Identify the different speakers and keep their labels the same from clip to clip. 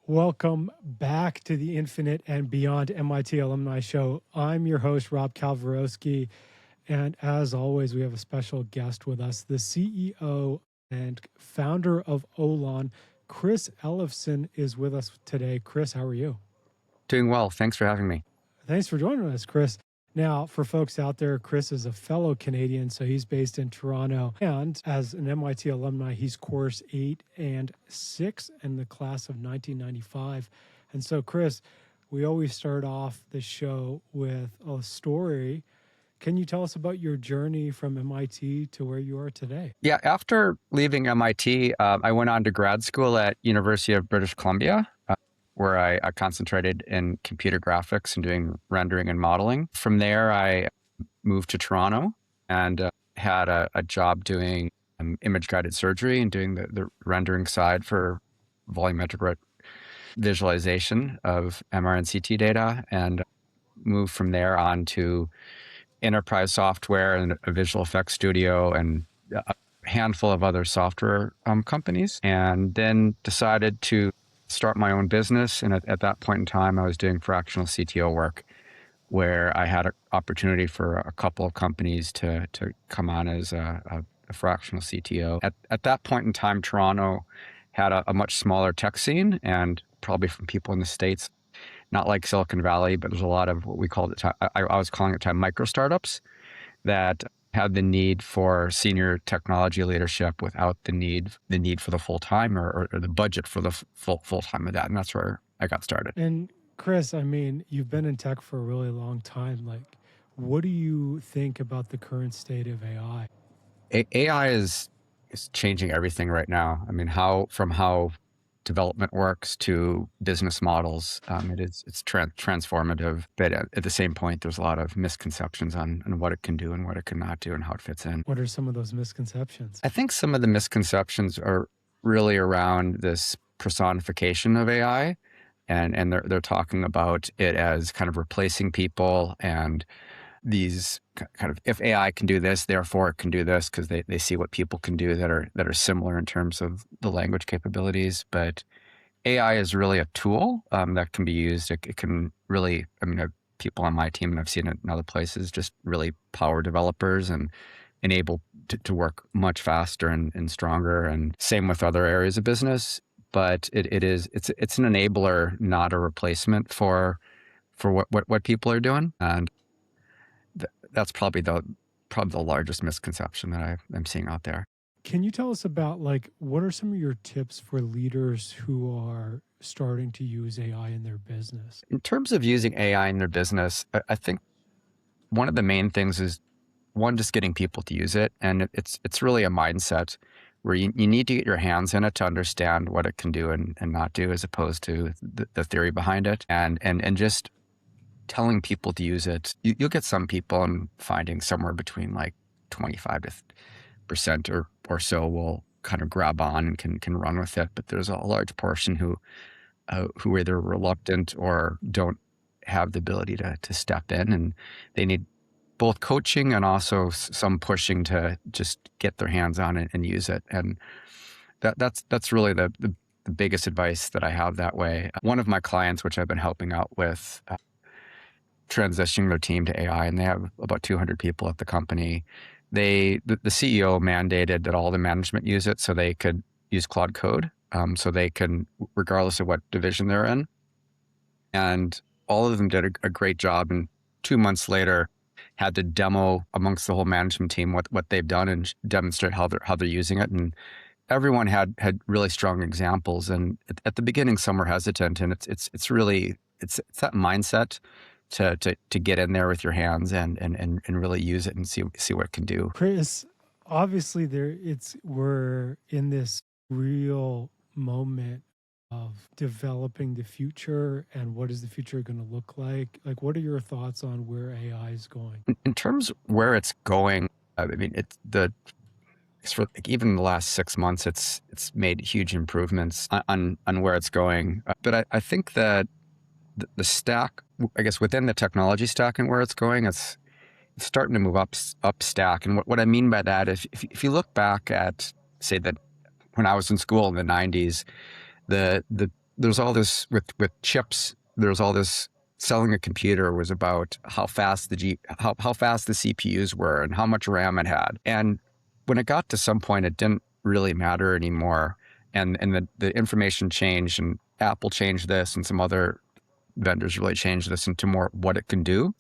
Speaker 1: Welcome back to the Infinite and Beyond MIT Alumni Show. I'm your host, Rob Kalwarowsky. And as always, we have a special guest with us, the CEO and founder of Ollon, Chris Ellefson, is with us today. Chris, how are you?
Speaker 2: Doing well. Thanks for having me.
Speaker 1: Thanks for joining us, Chris. Now, for folks out there, Chris is a fellow Canadian, so he's based in Toronto. And as an MIT alumni, he's course 8 and 6 in the class of 1995. And so, Chris, we always start off the show with a story. Can you tell us about your journey from MIT to where you are today?
Speaker 2: Yeah, after leaving MIT, I went on to grad school at University of British Columbia, where I concentrated in computer graphics and doing rendering and modeling. From there, I moved to Toronto and had a job doing image-guided surgery and doing the rendering side for volumetric visualization of MR and CT data, and moved from there on to enterprise software and a visual effects studio and a handful of other software companies, and then decided to start my own business. And at that point in time, I was doing fractional CTO work, where I had an opportunity for a couple of companies to come on as a fractional CTO. At that point in time, Toronto had a much smaller tech scene, and probably from people in the States, not like Silicon Valley, but there's a lot of what we called it, I was calling it micro startups that had the need for senior technology leadership without the need for the full time or the budget for the full time of that. And that's where I got started.
Speaker 1: And Chris, I mean, you've been in tech for a really long time. Like, what do you think about the current state of AI?
Speaker 2: AI is changing everything right now. I mean, from how development works to business models, it's transformative. But at the same point, there's a lot of misconceptions on what it can do and what it cannot do and how it fits in.
Speaker 1: What are some of those misconceptions?
Speaker 2: I think some of the misconceptions are really around this personification of AI, and they're talking about it as kind of replacing people, and these kind of, if AI can do this, therefore it can do this, because they see what people can do that are similar in terms of the language capabilities. But AI is really a tool that can be used. It can really, I mean, people on my team, and I've seen it in other places, just really power developers and enable to work much faster and stronger. And same with other areas of business. But it's an enabler, not a replacement for what people are doing. And that's probably the largest misconception that I'm seeing out there.
Speaker 1: Can you tell us about, like, what are some of your tips for leaders who are starting to use AI in their business?
Speaker 2: In terms of using AI in their business, I think one of the main things is, one, just getting people to use it. And it's really a mindset where you need to get your hands in it to understand what it can do and not do, as opposed to the theory behind it. And just telling people to use it. You'll get some people, and finding somewhere between like 25% or so will kind of grab on and can run with it. But there's a large portion who either reluctant or don't have the ability to step in, and they need both coaching and also some pushing to just get their hands on it and use it. And that's really the biggest advice that I have that way. One of my clients, which I've been helping out with, transitioning their team to AI, and they have about 200 people at the company. The CEO mandated that all the management use it, so they could use Claude Code, so they can, regardless of what division they're in. And all of them did a great job. And 2 months later, had to demo amongst the whole management team what they've done and demonstrate how they're using it. And everyone had really strong examples. And at the beginning, some were hesitant, and it's that mindset to get in there with your hands and really use it and see what it can do.
Speaker 1: Chris, obviously we're in this real moment of developing the future, and what is the future going to look like? Like, what are your thoughts on where AI is going?
Speaker 2: In terms of where it's going, I mean, even in the last 6 months, it's made huge improvements on where it's going. But I think that the stack, I guess, within the technology stack and where it's going, it's starting to move up stack. And what I mean by that is, if you look back at, say, that when I was in school in the 90s, the there's all this with chips. There's all this selling a computer was about how fast how fast the CPUs were and how much RAM it had. And when it got to some point, it didn't really matter anymore. And the information changed, and Apple changed this, and some other vendors really changed this into more what it can do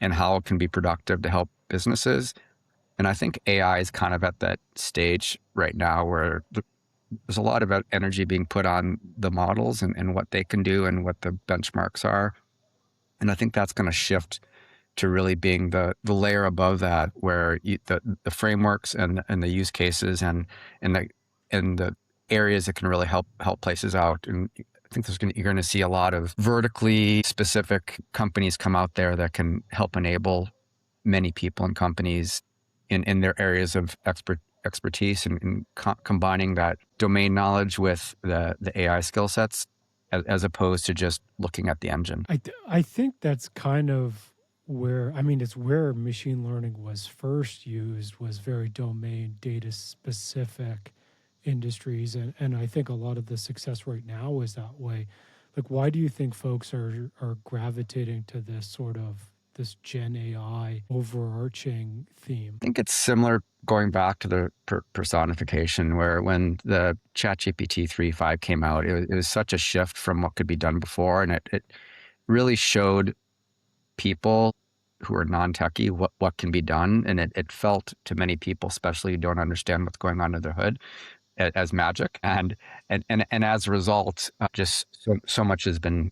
Speaker 2: and how it can be productive to help businesses. And I think AI is kind of at that stage right now where there's a lot of energy being put on the models and what they can do and what the benchmarks are. And I think that's going to shift to really being the layer above that, where the frameworks and the use cases and the areas that can really help places out. And I think you're going to see a lot of vertically specific companies come out there that can help enable many people and companies in their areas of expertise, and combining that domain knowledge with the AI skill sets, as opposed to just looking at the engine.
Speaker 1: I think that's kind of where, I mean, it's where machine learning was first used, was very domain data specific industries. And I think a lot of the success right now is that way. Like, why do you think folks are gravitating to this Gen AI overarching theme?
Speaker 2: I think it's similar going back to the personification, where when the ChatGPT 3.5 came out, it was such a shift from what could be done before. And it really showed people who are non-techie what can be done. And it felt to many people, especially who don't understand what's going on under the hood, as magic. And as a result, just so much has been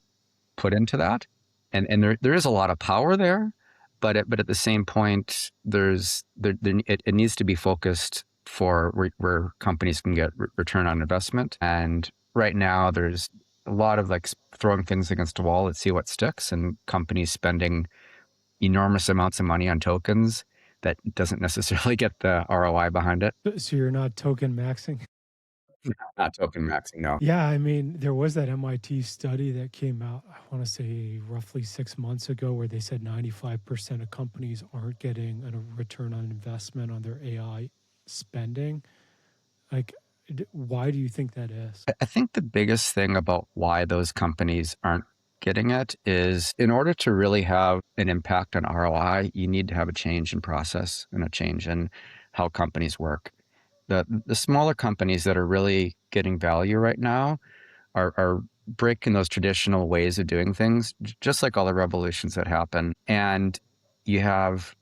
Speaker 2: put into that. And there is a lot of power there, but at the same point, it needs to be focused for where companies can get return on investment. And right now, there's a lot of like throwing things against a wall. Let's see what sticks, and companies spending enormous amounts of money on tokens that doesn't necessarily get the ROI behind it.
Speaker 1: So you're not token maxing?
Speaker 2: Not token maxing, no.
Speaker 1: Yeah, I mean, there was that MIT study that came out, I want to say roughly 6 months ago, where they said 95% of companies aren't getting a return on investment on their AI spending. Like, why do you think that is?
Speaker 2: I think the biggest thing about why those companies aren't getting it is, in order to really have an impact on ROI, you need to have a change in process and a change in how companies work. The smaller companies that are really getting value right now are breaking those traditional ways of doing things, just like all the revolutions that happen. And you have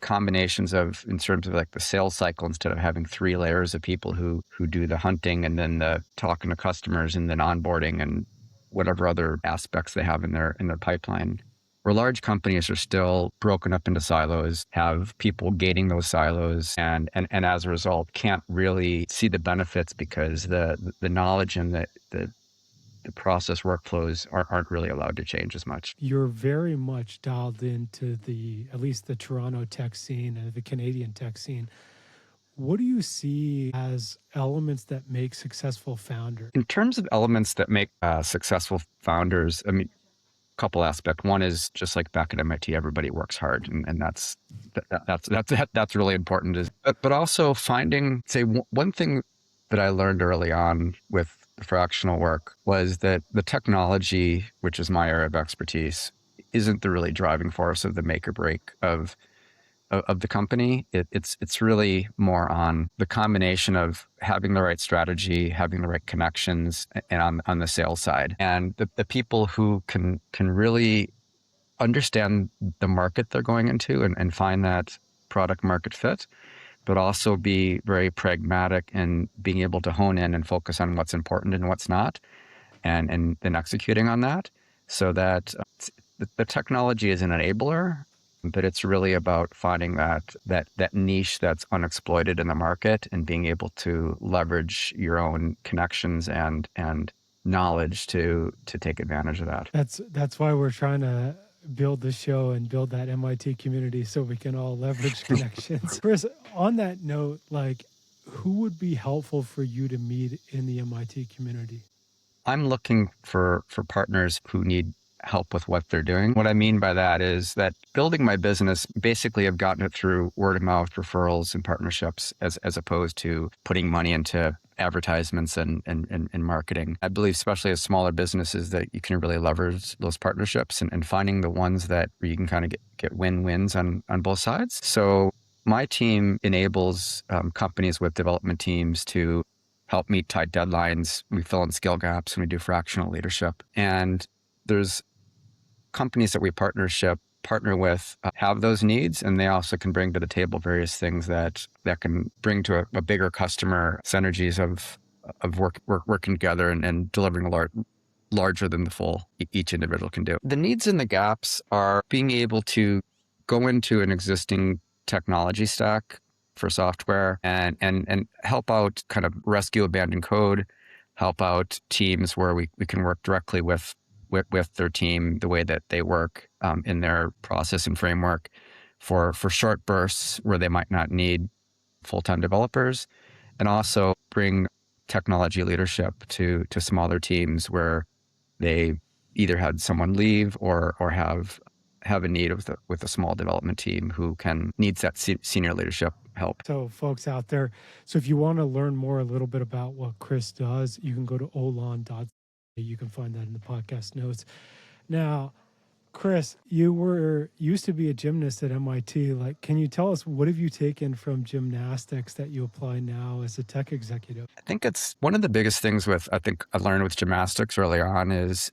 Speaker 2: combinations of, in terms of like the sales cycle, instead of having 3 layers of people who do the hunting and then the talking to customers and then onboarding and whatever other aspects they have in their pipeline, where large companies are still broken up into silos, have people gating those silos, and as a result can't really see the benefits because the knowledge and the process workflows aren't really allowed to change as much.
Speaker 1: You're very much dialed into at least the Toronto tech scene and the Canadian tech scene. What do you see as elements that make successful founders?
Speaker 2: In terms of elements that make successful founders, I mean, couple aspects. One is, just like back at MIT, everybody works hard, and that's really important. But also finding, say, one thing that I learned early on with the fractional work was that the technology, which is my area of expertise, isn't the really driving force of the make or break of the company. It's really more on the combination of having the right strategy, having the right connections, and on the sales side. And the people who can really understand the market they're going into and find that product market fit, but also be very pragmatic and being able to hone in and focus on what's important and what's not, and then executing on that, so that the technology is an enabler, but it's really about finding that niche that's unexploited in the market and being able to leverage your own connections and knowledge to take advantage of that.
Speaker 1: That's why we're trying to build the show and build that MIT community, so we can all leverage connections. Chris, on that note, like, who would be helpful for you to meet in the MIT community?
Speaker 2: I'm looking for partners who need help with what they're doing. What I mean by that is that building my business, basically I've gotten it through word of mouth referrals and partnerships, as opposed to putting money into advertisements and marketing. I believe, especially as smaller businesses, that you can really leverage those partnerships and finding the ones that where you can kind of get win-wins on both sides. So my team enables companies with development teams to help meet tight deadlines. We fill in skill gaps and we do fractional leadership. And there's companies that we partner with have those needs, and they also can bring to the table various things that can bring to a bigger customer synergies of working together and delivering larger than the full each individual can do. The needs and the gaps are being able to go into an existing technology stack for software and help out, kind of rescue abandoned code, help out teams where we can work directly with their team, the way that they work in their process and framework for short bursts where they might not need full-time developers, and also bring technology leadership to smaller teams where they either had someone leave or have a need with a small development team who needs that senior leadership help.
Speaker 1: So folks out there, so if you want to learn more a little bit about what Chris does, you can go to Ollon.ca. You can find that in the podcast notes. Now, Chris, you used to be a gymnast at MIT. Like, can you tell us, what have you taken from gymnastics that you apply now as a tech executive?
Speaker 2: I think it's one of the biggest things I learned with gymnastics early on is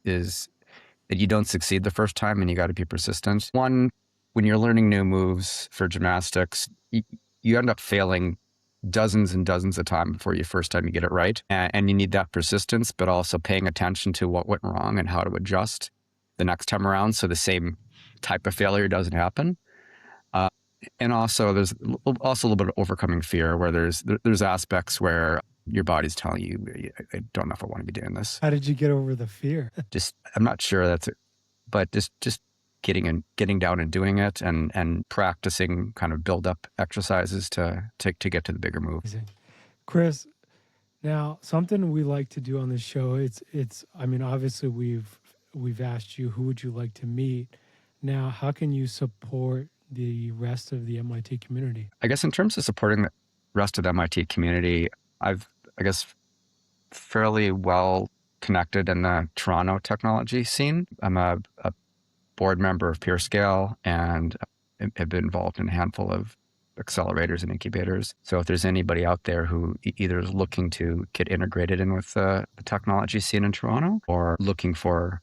Speaker 2: that you don't succeed the first time and you got to be persistent. One, when you're learning new moves for gymnastics, you end up failing dozens and dozens of times before you first time you get it right. And you need that persistence, but also paying attention to what went wrong and how to adjust the next time around so the same type of failure doesn't happen. And also there's also a little bit of overcoming fear, where there's aspects where your body's telling you, I don't know if I want to be doing this.
Speaker 1: How did you get over the fear?
Speaker 2: I'm not sure that's it, but just getting down and doing it and practicing kind of build up exercises to get to the bigger move.
Speaker 1: Chris, now something we like to do on this show, it's I mean, obviously we've asked you, who would you like to meet? Now, how can you support the rest of the MIT community?
Speaker 2: I guess in terms of supporting the rest of the MIT community, I guess fairly well connected in the Toronto technology scene. I'm a board member of Peerscale and have been involved in a handful of accelerators and incubators. So if there's anybody out there who either is looking to get integrated in with the technology scene in Toronto, or looking for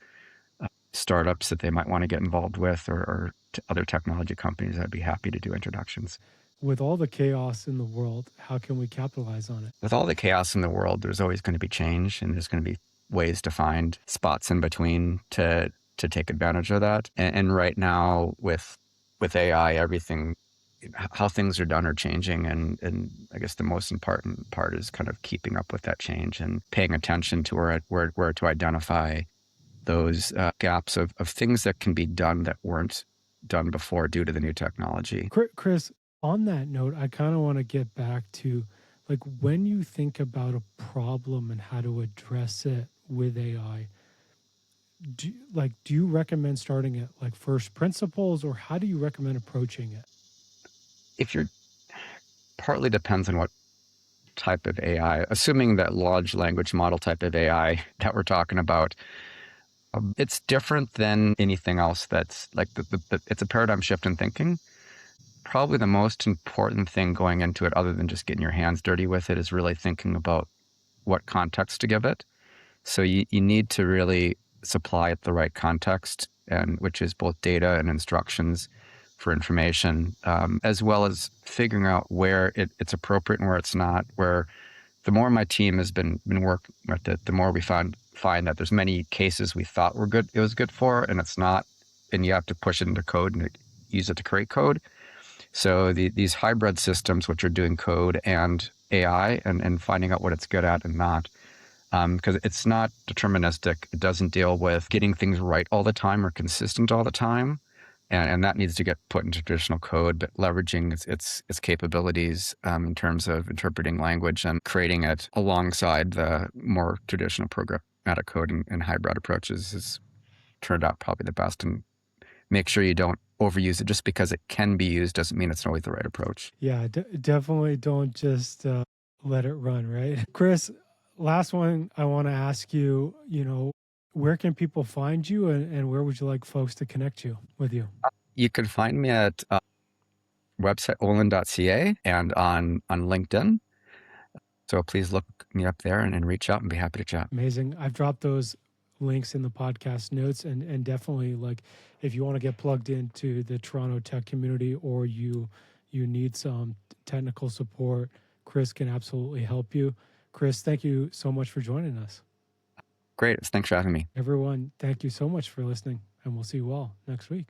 Speaker 2: startups that they might want to get involved with, or other technology companies, I'd be happy to do introductions.
Speaker 1: With all the chaos in the world, how can we capitalize on it?
Speaker 2: With all the chaos in the world, there's always going to be change, and there's going to be ways to find spots in between to take advantage of that. And right now with AI, everything, how things are done are changing. And I guess the most important part is kind of keeping up with that change and paying attention to where to identify those gaps of things that can be done that weren't done before due to the new technology.
Speaker 1: Chris, on that note, I kind of want to get back to, like, when you think about a problem and how to address it with AI, do you recommend starting at like first principles, or how do you recommend approaching it?
Speaker 2: Partly depends on what type of AI, assuming that large language model type of AI that we're talking about, it's different than anything else. That's like it's a paradigm shift in thinking. Probably the most important thing going into it, other than just getting your hands dirty with it, is really thinking about what context to give it. So you need to really supply it the right context, and which is both data and instructions for information, as well as figuring out where it's appropriate and where it's not. Where the more my team has been working with it, the more we find that there's many cases we thought it was good for, and it's not, and you have to push it into code and use it to create code. So these hybrid systems, which are doing code and AI, and finding out what it's good at and not. Because it's not deterministic. It doesn't deal with getting things right all the time or consistent all the time. And that needs to get put into traditional code, but leveraging its capabilities in terms of interpreting language and creating it alongside the more traditional programmatic code and hybrid approaches has turned out probably the best. And make sure you don't overuse it. Just because it can be used doesn't mean it's always the right approach.
Speaker 1: Yeah, definitely don't just let it run, right? Chris, last one I want to ask you, where can people find you and where would you like folks to connect with you?
Speaker 2: You can find me at website ollon.ca and on LinkedIn. So please look me up there and reach out and be happy to chat.
Speaker 1: Amazing. I've dropped those links in the podcast notes and definitely like if you want to get plugged into the Toronto tech community or you need some technical support, Chris can absolutely help you. Chris, thank you so much for joining us.
Speaker 2: Great. Thanks for having me.
Speaker 1: Everyone, thank you so much for listening, and we'll see you all next week.